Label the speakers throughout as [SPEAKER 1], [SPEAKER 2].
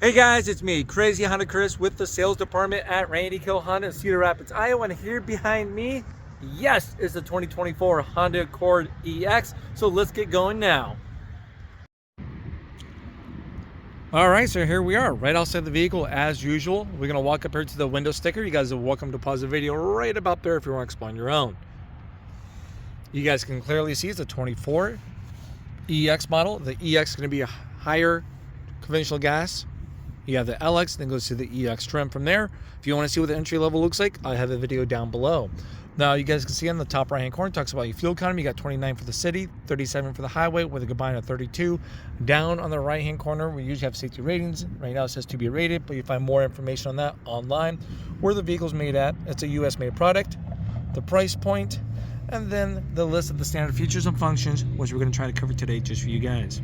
[SPEAKER 1] Hey guys, it's me, Crazy Honda Chris with the sales department at Randy Kuehl Honda in Cedar Rapids, Iowa. And here behind me, yes, is the 2024 Honda Accord EX. So let's get going now. All right, so here we are, right outside the vehicle as usual. We're gonna walk up here to the window sticker. You guys are welcome to pause the video right about there if you want to explore on your own. You guys can clearly see it's a 24 EX model. The EX is gonna be a higher conventional gas. You have the LX, then goes to the EX trim from there. If you want to see what the entry level looks like, I have a video down below. Now you guys can see on the top right hand corner, it talks about your fuel economy. You got 29 for the city, 37 for the highway with a combined of 32. Down on the right hand corner, we usually have safety ratings. Right now it says to be rated, but you find more information on that online. Where the vehicle's made at, it's a US made product, the price point, and then the list of the standard features and functions, which we're going to try to cover today just for you guys.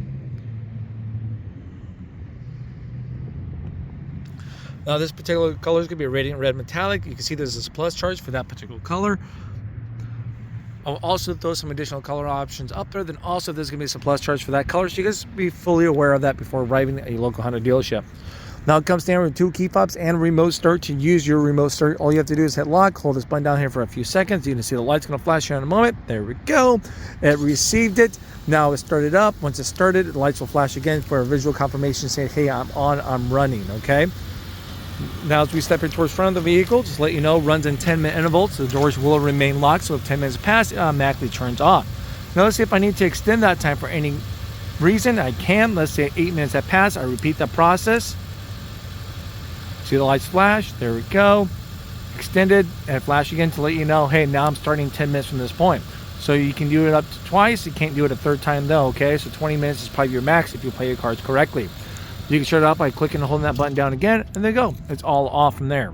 [SPEAKER 1] Now this particular color is going to be a radiant red metallic. You can see there's this plus charge for that particular color. I'll also throw some additional color options up there. Then also there's going to be some plus charge for that color. So you guys be fully aware of that before arriving at a local Honda dealership. Now it comes standard with 2 key fobs and remote start. To use your remote start, all you have to do is hit lock, hold this button down here for a few seconds. You can see the light's going to flash here in a moment. There we go. It received it. Now it started up. Once it started, the lights will flash again for a visual confirmation saying, hey, I'm on, I'm running, okay? Now as we step in towards front of the vehicle, just let you know, runs in 10-minute intervals. The doors will remain locked, so if 10 minutes pass, it automatically turns off. Now let's see if I need to extend that time for any reason. I can. Let's say 8 minutes have passed. I repeat that process. See the lights flash. There we go. Extended and flash again to let you know, hey, now I'm starting 10 minutes from this point. So you can do it up to twice. You can't do it a third time though, okay? So 20 minutes is probably your max if you play your cards correctly. You can shut it off by clicking and holding that button down again, and there you go. It's all off from there.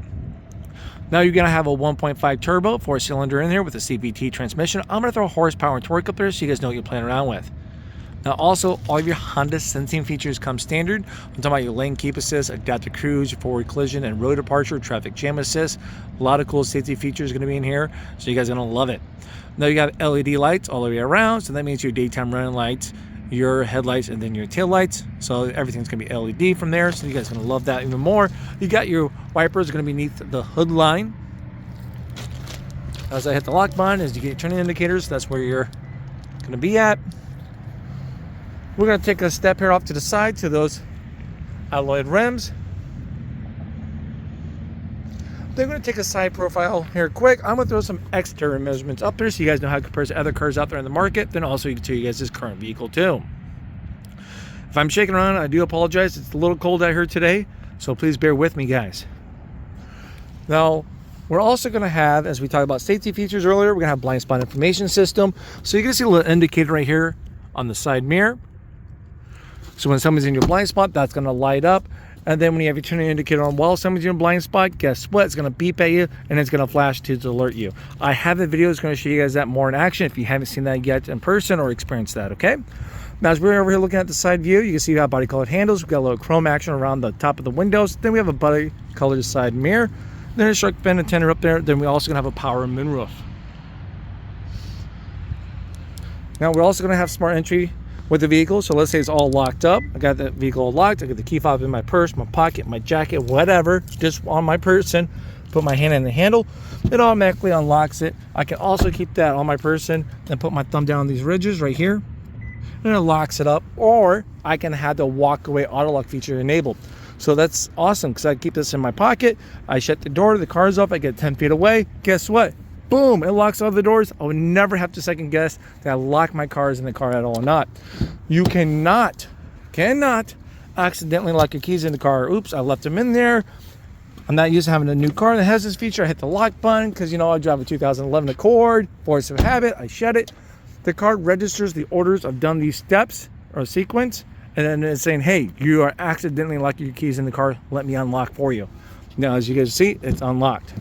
[SPEAKER 1] Now you're going to have a 1.5 turbo, 4-cylinder in here with a CVT transmission. I'm going to throw horsepower and torque up there so you guys know what you're playing around with. Now also, all of your Honda sensing features come standard. I'm talking about your lane keep assist, adaptive cruise, your forward collision and road departure, traffic jam assist. A lot of cool safety features going to be in here, so you guys are going to love it. Now you got LED lights all the way around, so that means your daytime running lights, your headlights, and then your tail lights. So everything's gonna be LED from there, so you guys are gonna love that even more. You got your wipers gonna be beneath the hood line. As I hit the lock button, as you get your turning indicators, that's where you're gonna be at. We're gonna take a step here off to the side to those alloyed rims. Then we're going to take a side profile here quick. I'm going to throw some exterior measurements up there so you guys know how it compares to other cars out there in the market. Then also you can tell you guys this current vehicle too. If I'm shaking around, I do apologize. It's a little cold out here today, so please bear with me, guys. Now, we're also going to have, as we talked about safety features earlier, we're going to have blind spot information system. So you can see a little indicator right here on the side mirror. So when someone's in your blind spot, that's going to light up. And then when you have your turning indicator on while someone's in a blind spot, guess what? It's going to beep at you and it's going to flash to alert you. I have a video that's going to show you guys that more in action if you haven't seen that yet in person or experienced that, okay? Now, as we're over here looking at the side view, you can see we have body colored handles. We've got a little chrome action around the top of the windows. Then we have a body colored side mirror. Then a shark fin antenna up there. Then we're also going to have a power moonroof. Now, we're also going to have smart entry with the vehicle. So let's say it's all locked up. I got the vehicle locked. I got the key fob in my purse, my pocket, my jacket, whatever, just on my person. Put my hand in the handle. It automatically unlocks it. I can also keep that on my person and put my thumb down on these ridges right here, and it locks it up. Or I can have the walk away auto lock feature enabled. So that's awesome because I keep this in my pocket. I shut the door, the car's up, I get 10 feet away. Guess what? Boom, it locks all the doors. I would never have to second guess that I lock my cars in the car at all or not. You cannot accidentally lock your keys in the car. Oops, I left them in there. I'm not used to having a new car that has this feature. I hit the lock button because, you know, I drive a 2011 Accord, force of habit, I shut it. The car registers the orders I've done these steps or sequence, and then it's saying, hey, you are accidentally locking your keys in the car. Let me unlock for you. Now, as you guys see, it's unlocked.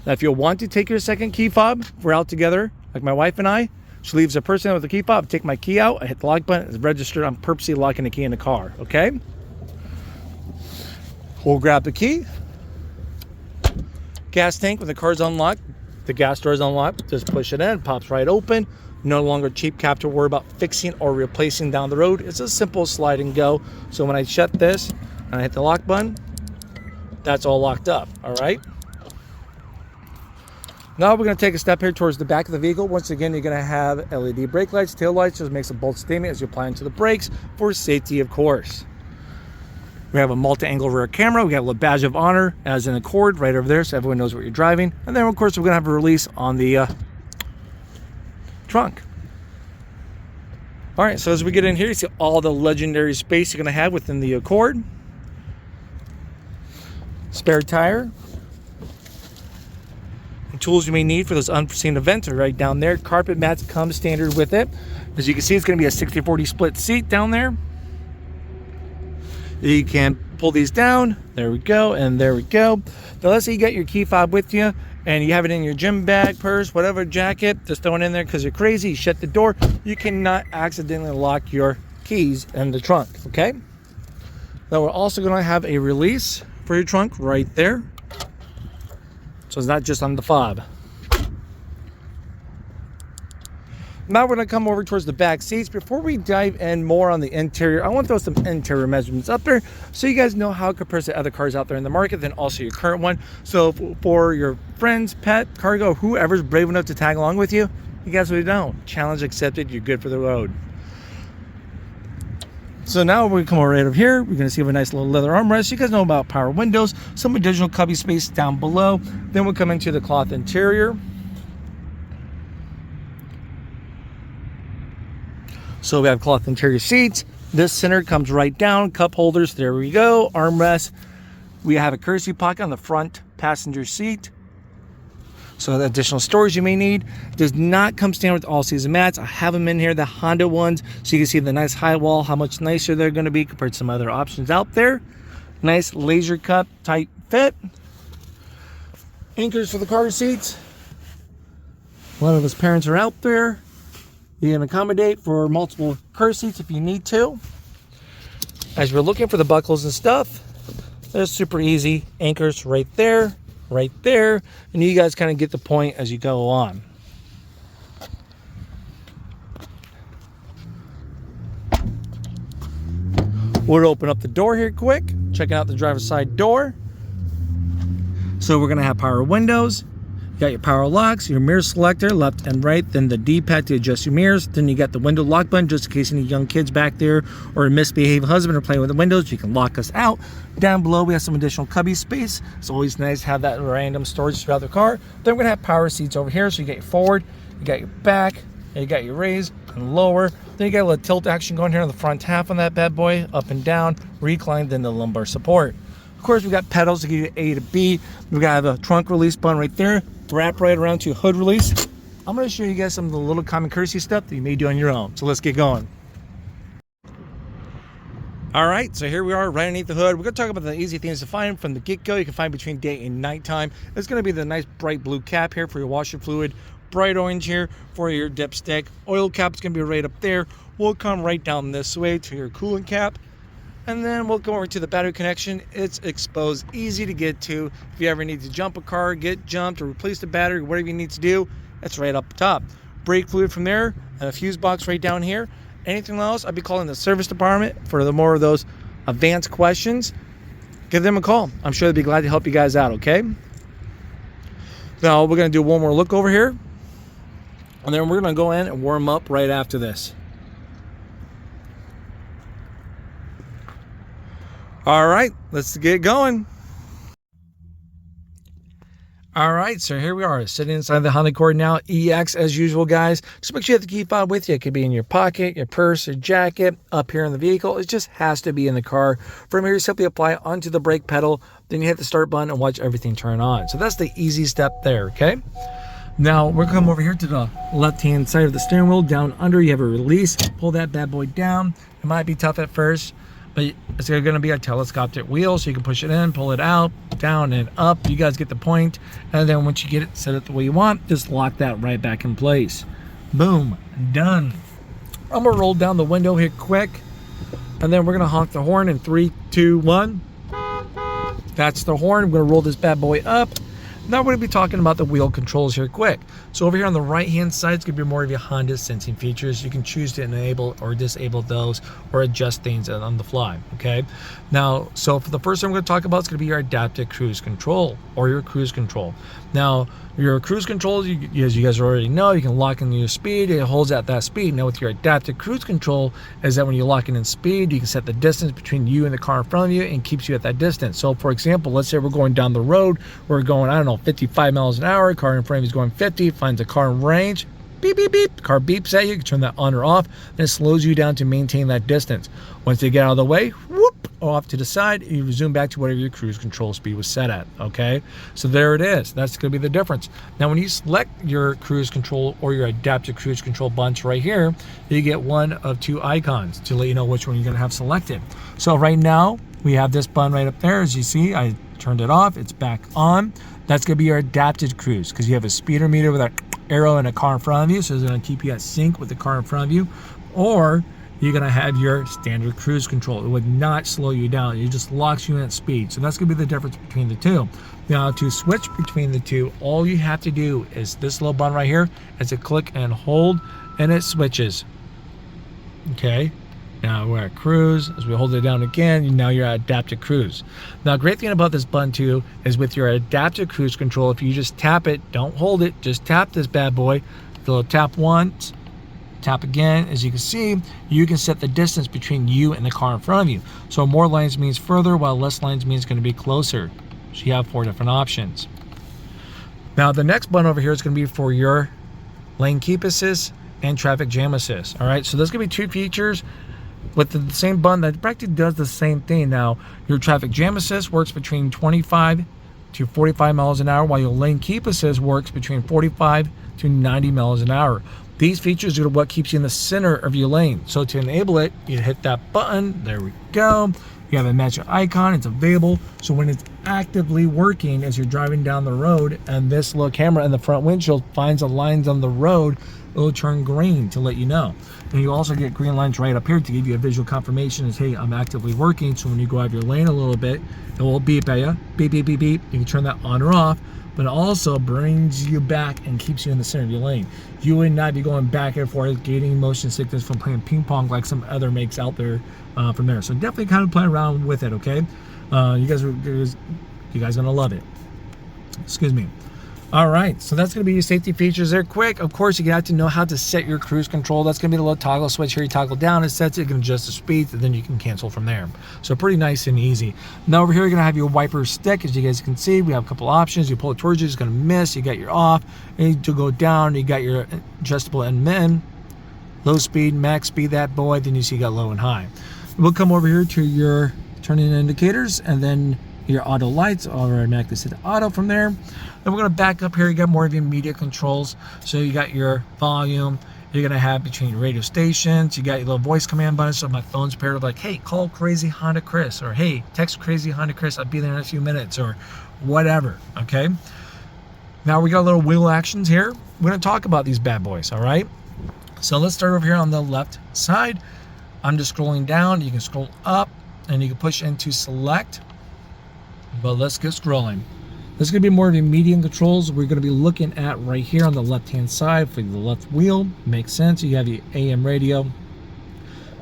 [SPEAKER 1] Now, if you'll want to take your second key fob, if we're out together, like my wife and I, she leaves a person with the key fob, take my key out, I hit the lock button, it's registered, I'm purposely locking the key in the car, okay? We'll grab the key. Gas tank, when the car's unlocked, the gas door is unlocked, just push it in, pops right open. No longer cheap cap to worry about fixing or replacing down the road. It's a simple slide and go. So when I shut this, and I hit the lock button, that's all locked up. All right. Now we're going to take a step here towards the back of the vehicle. Once again, you're going to have LED brake lights, tail lights. Just makes a bold statement as you apply into the brakes for safety, of course. We have a multi-angle rear camera. We got a little badge of honor as in a cord right over there, so everyone knows what you're driving. And then, of course, we're going to have a release on the trunk. All right, so as we get in here, you see all the legendary space you're going to have within the Accord. Spare tire. Tools you may need for those unforeseen events are right down there. Carpet mats come standard with it. As you can see, it's going to be a 60-40 split seat down there. You can pull these down. There we go, and there we go. Now let's say you got your key fob with you and you have it in your gym bag, purse, whatever, jacket, just throw it in there because you're crazy. You shut the door. You cannot accidentally lock your keys in the trunk, okay? Now we're also going to have a release for your trunk right there. So it's not just on the fob. Now we're going to come over towards the back seats. Before we dive in more on the interior, I want to throw some interior measurements up there so you guys know how it compares to other cars out there in the market, then also your current one. So for your friends, pet, cargo, whoever's brave enough to tag along with you, you guys really don't. Challenge accepted. You're good for the road. So now we come over right over here. We're going to see a nice little leather armrest. You guys know about power windows, some additional cubby space down below. Then we'll come into the cloth interior. So we have cloth interior seats. This center comes right down. Cup holders, there we go. Armrest. We have a courtesy pocket on the front passenger seat. So the additional storage you may need. Does not come standard with all season mats. I have them in here, the Honda ones, so you can see the nice high wall, how much nicer they're going to be compared to some other options out there. Nice laser cut tight fit. Anchors for the car seats. A lot of us parents are out there. You can accommodate for multiple car seats if you need to. As we're looking for the buckles and stuff, they're super easy. Anchors right there. Right there, and you guys kind of get the point as you go on. We'll open up the door here quick, checking out the driver's side door. So we're going to have power windows. You got your power locks, your mirror selector, left and right, then the D-pad to adjust your mirrors. Then you got the window lock button, just in case any young kids back there or a misbehaved husband are playing with the windows, you can lock us out. Down below, we have some additional cubby space. It's always nice to have that random storage throughout the car. Then we're gonna have power seats over here, so you got your forward, you got your back, you got your raise and lower. Then you got a little tilt action going here on the front half on that bad boy, up and down, recline, then the lumbar support. Of course, we got pedals to give you A to B. We got a trunk release button right there. Wrap right around to your hood release. I'm going to show you guys some of the little common courtesy stuff that you may do on your own. So let's get going. All right, so here we are right underneath the hood. We're going to talk about the easy things to find from the get-go. You can find between day and nighttime. It's going to be the nice bright blue cap here for your washer fluid. Bright orange here for your dipstick. Oil cap is going to be right up there. We'll come right down this way to your coolant cap. And then we'll go over to the battery connection. It's exposed, easy to get to. If you ever need to jump a car, get jumped, or replace the battery, whatever you need to do, it's right up top. Brake fluid from there, and a fuse box right down here. Anything else, I'd be calling the service department for the more of those advanced questions. Give them a call. I'm sure they'd be glad to help you guys out, okay? Now, we're going to do one more look over here. And then we're going to go in and warm up right after this. All right, let's get going. All right, so here we are sitting inside the Honda Accord now, EX as usual, guys. Just make sure you have the key fob with you. It could be in your pocket, your purse, your jacket, up here in the vehicle. It just has to be in the car. From here, you simply apply onto the brake pedal, then you hit the start button and watch everything turn on. So that's the easy step there, okay? Now, we're going to come over here to the left-hand side of the steering wheel. Down under, you have a release. Pull that bad boy down. It might be tough at first, but it's going to be a telescopic wheel, so you can push it in, pull it out, down and up. You guys get the point. And then once you get it set it the way you want, just lock that right back in place. Boom, done. I'm going to roll down the window here quick, and then we're going to honk the horn in 3, 2, 1. That's the horn. I'm going to roll this bad boy up. Now we're going to be talking about the wheel controls here quick. So over here on the right hand side, it's going to be more of your Honda sensing features. You can choose to enable or disable those or adjust things on the fly, okay? Now, so for the first thing we're going to talk about, it's going to be your adaptive cruise control or your cruise control. Now, your cruise control, as you guys already know, you can lock in your speed. It holds at that speed. Now with your adaptive cruise control is that when you lock in speed, you can set the distance between you and the car in front of you and keeps you at that distance. So for example, let's say we're going down the road, we're going, I don't know, 55 miles an hour, car in front of you is going 50, finds a car in range, beep, beep, beep, the car beeps at you, you can turn that on or off, and it slows you down to maintain that distance. Once they get out of the way, whoop, off to the side, you resume back to whatever your cruise control speed was set at, okay? So there it is. That's going to be the difference. Now, when you select your cruise control or your adaptive cruise control buttons right here, you get one of two icons to let you know which one you're going to have selected. So right now, we have this button right up there. As you see, I turned it off. It's back on. That's going to be your adapted cruise because you have a speedometer meter with an arrow and a car in front of you, so it's going to keep you at sync with the car in front of you. Or you're going to have your standard cruise control. It would not slow you down. It just locks you in at speed. So that's going to be the difference between the two. Now, to switch between the two, all you have to do is this little button right here. It's a click and hold, and it switches. Okay. Now we're at cruise. As we hold it down again, now you're at adaptive cruise. Now, great thing about this button too is with your adaptive cruise control, if you just tap it, don't hold it, just tap this bad boy. You'll tap once, tap again. As you can see, you can set the distance between you and the car in front of you. So more lines means further, while less lines means going to be closer. So you have 4 different options. Now the next button over here is going to be for your lane keep assist and traffic jam assist. All right, so there's going to be 2 features with the same button that practically does the same thing. Now, your traffic jam assist works between 25 to 45 miles an hour, while your lane keep assist works between 45 to 90 miles an hour. These features are what keeps you in the center of your lane. So to enable it, you hit that button. There we go. You have a match icon. It's available. So when it's actively working as you're driving down the road and this little camera in the front windshield finds the lines on the road, it'll turn green to let you know. And you also get green lines right up here to give you a visual confirmation as, hey, I'm actively working. So when you go out of your lane a little bit, it will beep at you. Beep, beep, beep, beep. You can turn that on or off, but it also brings you back and keeps you in the center of your lane. You would not be going back and forth, gaining motion sickness from playing ping pong like some other makes out there from there. So definitely kind of play around with it, okay? You guys are gonna love it. Excuse me. All right, so that's going to be your safety features there. Quick, of course, you have to know how to set your cruise control. That's going to be the little toggle switch here. You toggle down, it sets it, you can adjust the speed, and then you can cancel from there. So pretty nice and easy. Now over here, you're going to have your wiper stick. As you guys can see, we have a couple options. You pull it towards you, it's going to miss. You got your off. And to go down, you got your adjustable and min. Low speed, max speed, that boy. Then you see you got low and high. We'll come over here to your turning indicators, and then your auto lights, automatically set to auto from there. Then we're going to back up here. You got more of your media controls. So you got your volume. You're going to have between your radio stations. You got your little voice command button. So my phone's paired with like, hey, call Crazy Honda Chris, or hey, text Crazy Honda Chris. I'll be there in a few minutes, or whatever. Okay. Now we got little wheel actions here. We're going to talk about these bad boys. All right. So let's start over here on the left side. I'm just scrolling down. You can scroll up and you can push into select. But let's get scrolling. This is going to be more of your medium controls. We're going to be looking at right here on the left hand side for the left wheel. Makes sense. You have your AM radio,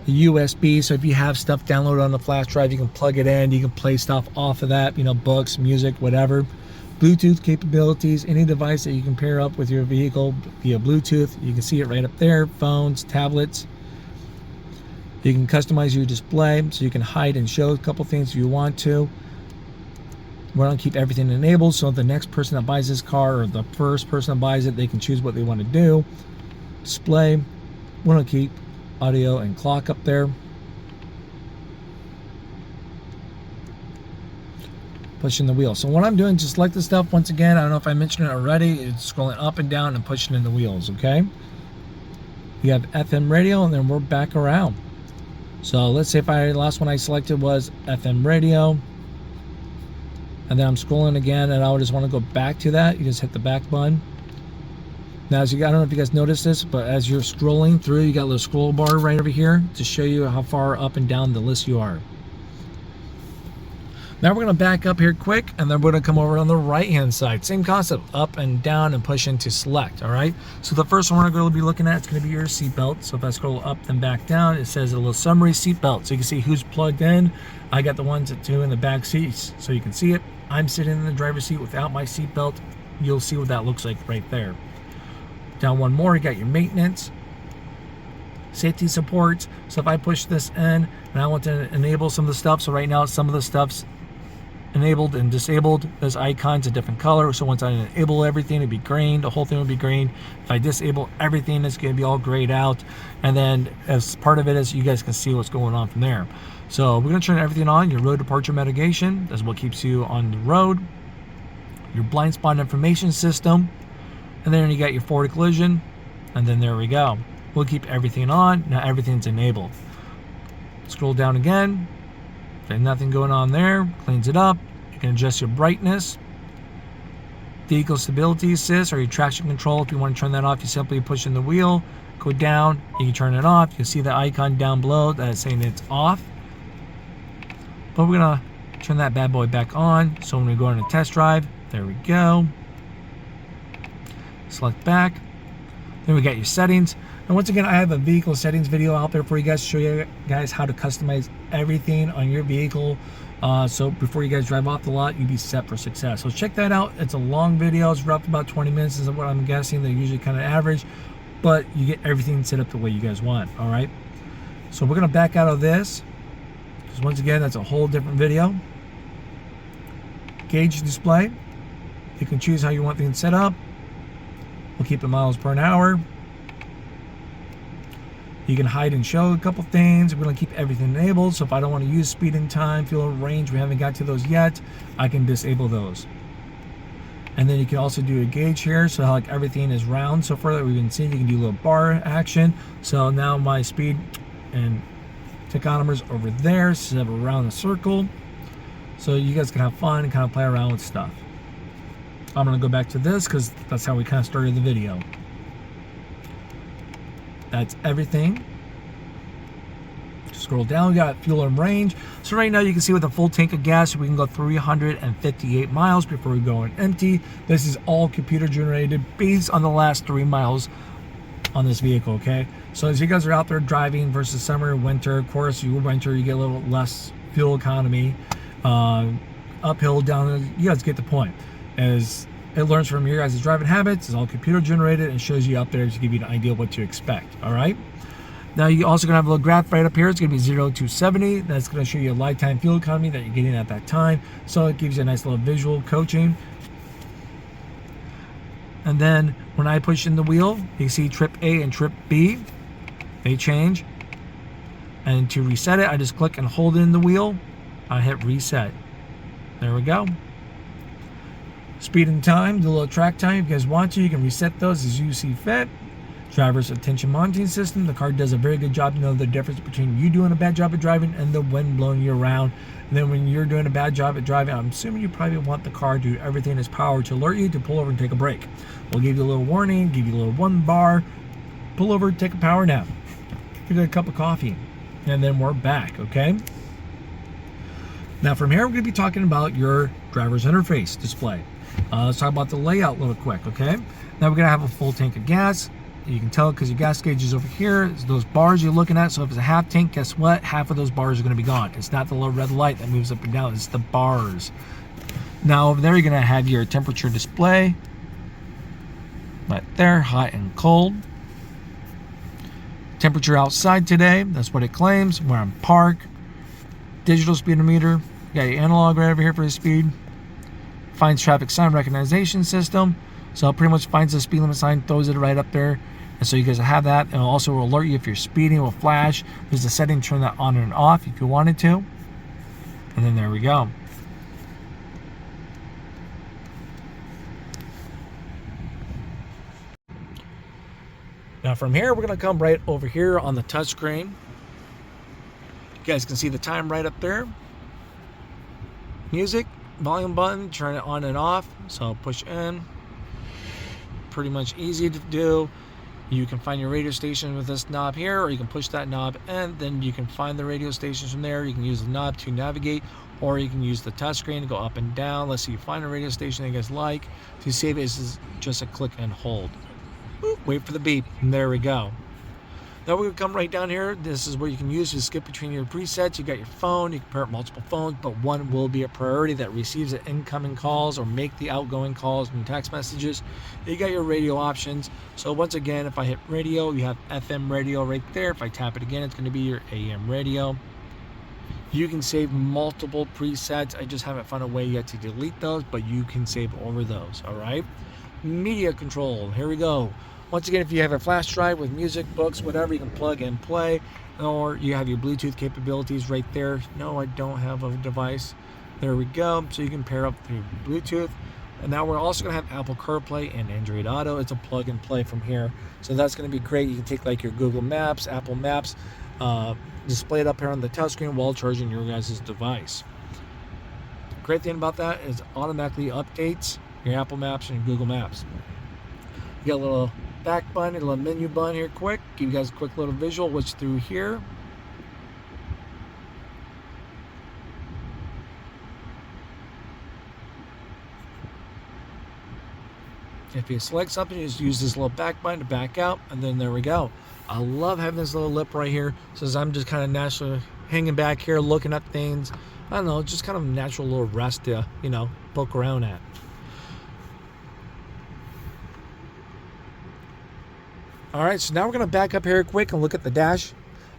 [SPEAKER 1] the USB. So if you have stuff downloaded on the flash drive, you can plug it in. You can play stuff off of that, you know, books, music, whatever. Bluetooth capabilities, any device that you can pair up with your vehicle via Bluetooth. You can see it right up there. Phones, tablets. You can customize your display so you can hide and show a couple things if you want to. We're going to keep everything enabled so the next person that buys this car, or the first person that buys it, they can choose what they want to do. Display. We're going to keep audio and clock up there. Pushing the wheel. So what I'm doing, just select the stuff once again. I don't know if I mentioned it already. It's scrolling up and down and pushing in the wheels, okay? You have FM radio, and then we're back around. So let's say if the last one I selected was FM radio. And then I'm scrolling again, and I would just want to go back to that. You just hit the back button. Now, I don't know if you guys noticed this, but as you're scrolling through, you got a little scroll bar right over here to show you how far up and down the list you are. Now we're going to back up here quick, and then we're going to come over on the right hand side. Same concept, up and down and push into select. All right, so the first one we're going to be looking at is going to be your seatbelt. So if I scroll up and back down, it says a little summary seatbelt, so you can see who's plugged in. I got the ones that two in the back seats, so you can see it. I'm sitting in the driver's seat without my seatbelt. You'll see what that looks like right there. Down one more, you got your maintenance, safety supports. So if I push this in and I want to enable some of the stuff, so right now some of the stuff's enabled and disabled. There's icons a different color, so once I enable everything, it'd be green, the whole thing would be green. If I disable everything, it's going to be all grayed out, and then as part of it is you guys can see what's going on from there. So we're going to turn everything on. Your road departure mitigation, that's what keeps you on the road. Your blind spot information system, and then you got your forward collision, and then there we go. We'll keep everything on. Now everything's enabled. Scroll down again. There's nothing going on there. Cleans it up. You can adjust your brightness. Vehicle stability assist or your traction control. If you want to turn that off, you simply push in the wheel, go down, you can turn it off. You'll see the icon down below that is saying it's off. But we're gonna turn that bad boy back on. So when we go on a test drive, there we go. Select back. Then we got your settings. And once again, I have a vehicle settings video out there for you guys to show you guys how to customize everything on your vehicle. So before you guys drive off the lot, you'll be set for success. So check that out. It's a long video. It's roughly about 20 minutes is what I'm guessing. They're usually kind of average, but you get everything set up the way you guys want. All right. So we're going to back out of this, because once again, that's a whole different video. Gauge display. You can choose how you want things set up. We'll keep it miles per hour. You can hide and show a couple things. We're going to keep everything enabled. So if I don't want to use speed and time, fuel range, we haven't got to those yet, I can disable those. And then you can also do a gauge here. So like everything is round so far that we've been seeing. You can do a little bar action. So now my speed and tachometer's over there. So have around the circle. So you guys can have fun and kind of play around with stuff. I'm going to go back to this because that's how we kind of started the video. That's everything. Scroll down, we got fuel and range. So right now you can see with a full tank of gas, we can go 358 miles before we go on empty. This is all computer generated based on the last 3 miles on this vehicle, okay? So as you guys are out there driving versus summer, winter, of course, you winter, you get a little less fuel economy. Uphill, downhill, you guys get the point. As it learns from your guys' driving habits, it's all computer generated and shows you up there to give you an idea of what to expect. All right. Now you're also gonna have a little graph right up here. It's gonna be 0 to 70. That's gonna show you a lifetime fuel economy that you're getting at that time. So it gives you a nice little visual coaching. And then when I push in the wheel, you can see trip A and trip B. They change. And to reset it, I just click and hold in the wheel. I hit reset. There we go. Speed and time, do a little track time. If you guys want to, you can reset those as you see fit. Driver's attention monitoring system. The car does a very good job to know the difference between you doing a bad job at driving and the wind blowing you around. And then when you're doing a bad job at driving, I'm assuming you probably want the car to do everything in its power to alert you to pull over and take a break. We'll give you a little warning, give you a little 1 bar, pull over, take a power nap, get a cup of coffee, and then we're back, okay? Now from here, we're going to be talking about your driver's interface display. Let's talk about the layout real quick, okay? Now we're going to have a full tank of gas. You can tell because your gas gauge is over here. It's those bars you're looking at. So if it's a half tank, guess what? Half of those bars are going to be gone. It's not the little red light that moves up and down. It's the bars. Now over there, you're going to have your temperature display. Right there, hot and cold. Temperature outside today. That's what it claims. We're on park. Digital speedometer. You got your analog right over here for the speed. Finds traffic sign recognition system. So it pretty much finds the speed limit sign, throws it right up there. And so you guys have that. And it'll also alert you if you're speeding, it will flash. There's a setting to turn that on and off if you wanted to. And then there we go. Now from here, we're going to come right over here on the touchscreen. You guys can see the time right up there. Music, volume button, turn it on and off. So push in. Pretty much easy to do. You can find your radio station with this knob here, or you can push that knob and then you can find the radio stations from there. You can use the knob to navigate, or you can use the touchscreen to go up and down. Let's say you find a radio station that you guys like. To save it, is just a click and hold. Boop, wait for the beep, and there we go. Now we're going to come right down here. This is where you can use to skip between your presets. You got your phone, you can pair up multiple phones, but one will be a priority that receives the incoming calls or make the outgoing calls and text messages. You got your radio options. So once again, if I hit radio, you have FM radio right there. If I tap it again, it's going to be your AM radio. You can save multiple presets. I just haven't found a way yet to delete those, but you can save over those, all right? Media control, here we go. Once again, if you have a flash drive with music, books, whatever, you can plug and play, or you have your Bluetooth capabilities right there. No, I don't have a device. There we go. So you can pair up through Bluetooth. And now we're also going to have Apple CarPlay and Android Auto. It's a plug and play from here. So that's going to be great. You can take like your Google Maps, Apple Maps, display it up here on the touchscreen while charging your guys' device. Great thing about that is it automatically updates your Apple Maps and your Google Maps. You got a little back button, a little menu button here quick. Give you guys a quick little visual what's through here. If you select something, you just use this little back button to back out, and then there we go. I love having this little lip right here, since I'm just kind of naturally hanging back here looking at things. I don't know, just kind of a natural little rest to, you know, poke around at. All right, so now we're gonna back up here quick and look at the dash.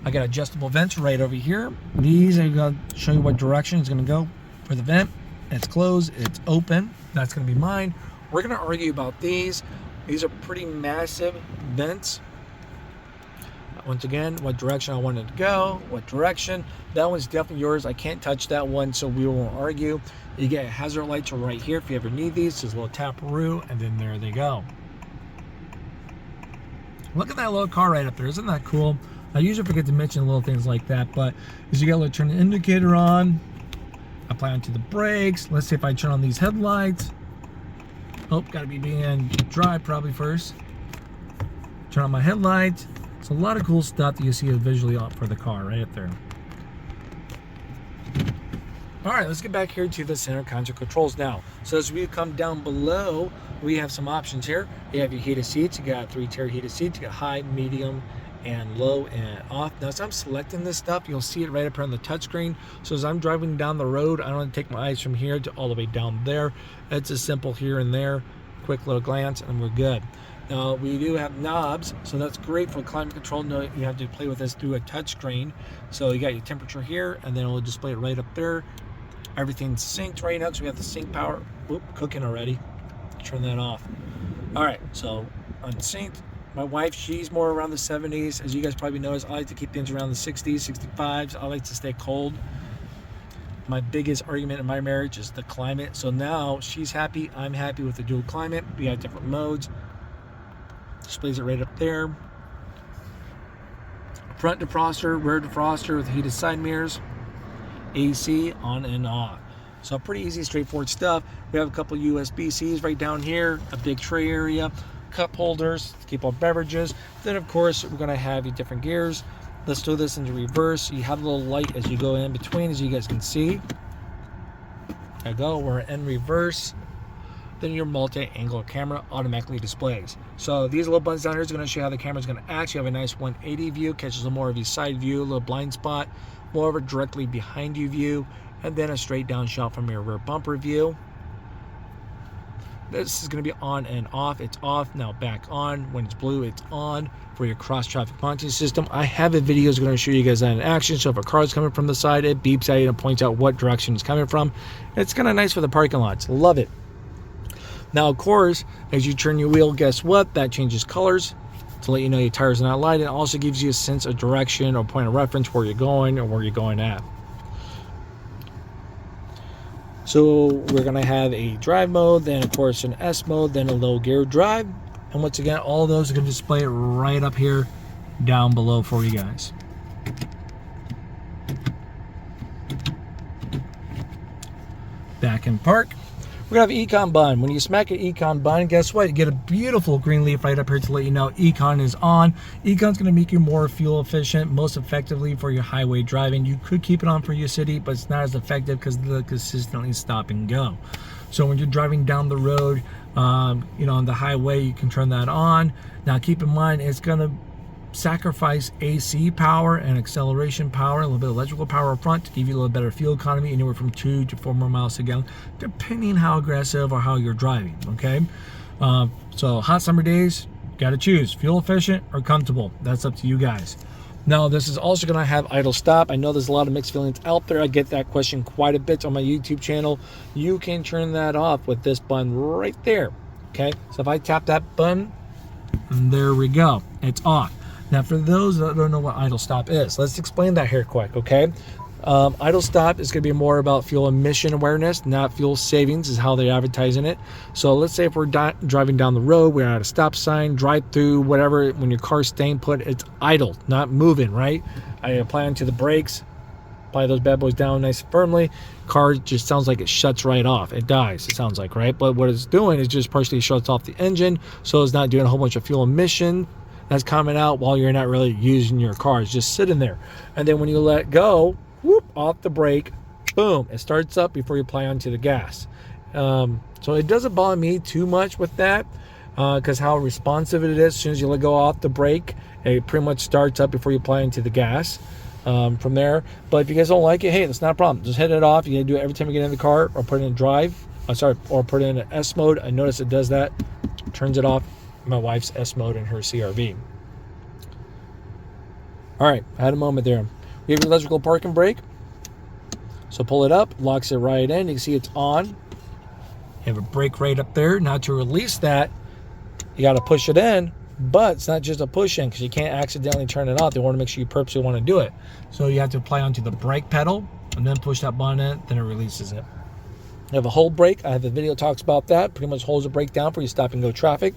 [SPEAKER 1] I got adjustable vents right over here. These are gonna show you what direction it's gonna go for the vent. It's closed, it's open. That's gonna be mine. We're gonna argue about these. These are pretty massive vents. Once again, what direction I want it to go, what direction. That one's definitely yours. I can't touch that one, so we won't argue. You get hazard lights right here if you ever need these. Just a little taparoo, and then there they go. Look at that little car right up there. Isn't that cool? I usually forget to mention little things like that, but as you gotta turn the indicator on, apply onto the brakes. Let's see if I turn on these headlights. Oh, gotta be being dry probably first. Turn on my headlights. It's a lot of cool stuff that you see visually for the car right up there. All right, let's get back here to the center console controls now. So as we come down below, we have some options here. You have your heated seats. You got 3-tier heated seats. You got high, medium, and low and off. Now, as I'm selecting this stuff, you'll see it right up here on the touchscreen. So as I'm driving down the road, I don't want to take my eyes from here to all the way down there. It's a simple here and there, quick little glance, and we're good. Now, we do have knobs, so that's great for climate control. No, you have to play with this through a touchscreen. So you got your temperature here, and then it'll display it right up there. Everything's synced right now, so we have the sync power. Whoop, cooking already. Turn that off. All right, so unsynced. My wife, she's more around the 70s. As you guys probably noticed, I like to keep things around the 60s, 65s. I like to stay cold. My biggest argument in my marriage is the climate. So now she's happy, I'm happy with the dual climate. We have different modes. Displays it right up there. Front defroster, rear defroster with heated side mirrors. AC on and off. So pretty easy, straightforward stuff. We have a couple USB-Cs right down here, a big tray area, cup holders to keep our beverages. Then of course we're gonna have your different gears. Let's do this into reverse. You have a little light as you go in between, as you guys can see. There you go, we're in reverse. Then your multi-angle camera automatically displays. So these little buttons down here is going to show you how the camera is going to act. You have a nice 180 view, catches a more of your side view, a little blind spot, more of a directly behind you view, and then a straight down shot from your rear bumper view. This is going to be on and off. It's off, now back on. When it's blue, it's on for your cross traffic monitoring system. I have a video that's going to show you guys that in action. So if a car is coming from the side, it beeps at you and points out what direction it's coming from. It's kind of nice for the parking lots. Love it. Now, of course, as you turn your wheel, guess what? That changes colors to let you know your tires are not light. It also gives you a sense of direction or point of reference where you're going or where you're going at. So we're going to have a drive mode, then of course an S mode, then a low gear drive. And once again, all of those are going to display right up here down below for you guys. Back in park. We're gonna have Econ button. When you smack an Econ button, guess what? You get a beautiful green leaf right up here to let you know Econ is on. Econ's gonna make you more fuel efficient, most effectively for your highway driving. You could keep it on for your city, but it's not as effective because of the consistently stop and go. So when you're driving down the road, you know, on the highway, you can turn that on. Now keep in mind, it's gonna sacrifice AC power and acceleration power, a little bit of electrical power up front to give you a little better fuel economy, anywhere from 2 to 4 more miles a gallon, depending how aggressive or how you're driving, okay? So hot summer days, gotta choose fuel efficient or comfortable. That's up to you guys. Now this is also gonna have idle stop. I know there's a lot of mixed feelings out there. I get that question quite a bit on my YouTube channel. You can turn that off with this button right there, okay? So if I tap that button, and there we go, it's off. Now, for those that don't know what idle stop is, let's explain that here quick, okay? Idle stop is going to be more about fuel emission awareness, not fuel savings is how they're advertising it. So let's say if we're driving down the road, we're at a stop sign, drive through, whatever, when your car's staying put, it's idle, not moving, right? I apply onto the brakes, apply those bad boys down nice and firmly. Car just sounds like it shuts right off. It dies, it sounds like, right? But what it's doing is just partially shuts off the engine, so it's not doing a whole bunch of fuel emission that's coming out while you're not really using your car. It's just sitting there. And then when you let go, whoop, off the brake, boom, it starts up before you apply onto the gas. So it doesn't bother me too much with that because how responsive it is. As soon as you let go off the brake, it pretty much starts up before you apply into the gas from there. But if you guys don't like it, hey, that's not a problem. Just hit it off. You gotta do it every time you get in the car or put it in drive. Or put it in an S mode. I notice it does that, turns it off. My wife's S mode in her CRV. All right, I had a moment there. We have your electrical parking brake. So pull it up, locks it right in. You can see it's on. You have a brake right up there. Now to release that, you got to push it in, but it's not just a push in because you can't accidentally turn it off. They want to make sure you purposely want to do it. So you have to apply onto the brake pedal and then push that button in, then it releases it. You have a hold brake. I have a video that talks about that. Pretty much holds the brake down for you stop and go traffic.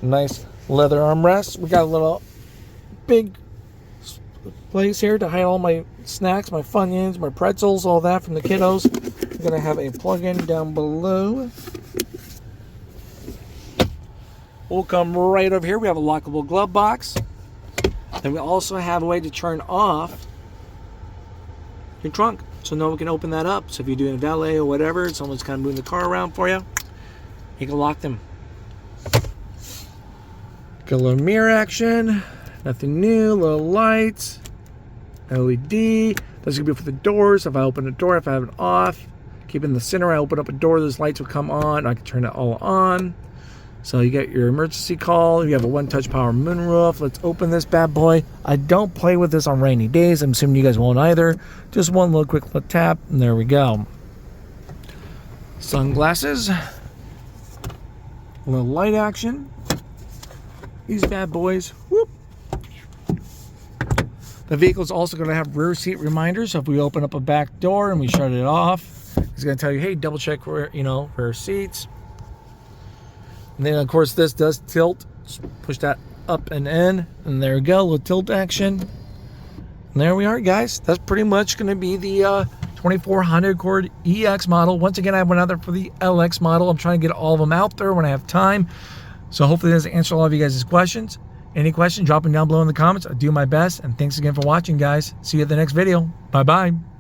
[SPEAKER 1] Nice leather armrest. We got a little big place here to hide all my snacks, my Funyuns, my pretzels, all that from the kiddos. We're gonna have a plug-in down below. We'll come right over here. We have a lockable glove box. Then we also have a way to turn off your trunk, so no one can open that up. So if you're doing valet or whatever, someone's kind of moving the car around for you, you can lock them. Got a little mirror action, nothing new, little lights, LED. That's gonna be for the doors. If I open the door, if I have it off, keep it in the center, I open up a door, those lights will come on. I can turn it all on. So you get your emergency call. You have a one-touch power moonroof. Let's open this bad boy. I don't play with this on rainy days. I'm assuming you guys won't either. Just one little quick little tap, and there we go. Sunglasses. A little light action. These bad boys. Whoop. The vehicle is also going to have rear seat reminders. So if we open up a back door and we shut it off, it's going to tell you, hey, double check rear seats. And then of course this does tilt. Just push that up and in, and there we go, a little tilt action. And there we are, guys. That's pretty much going to be the 2400 Accord EX model. Once again, I went out there for the LX model. I'm trying to get all of them out there when I have time. So hopefully this answers all of you guys' questions. Any questions, drop them down below in the comments. I'll do my best. And thanks again for watching, guys. See you at the next video. Bye-bye.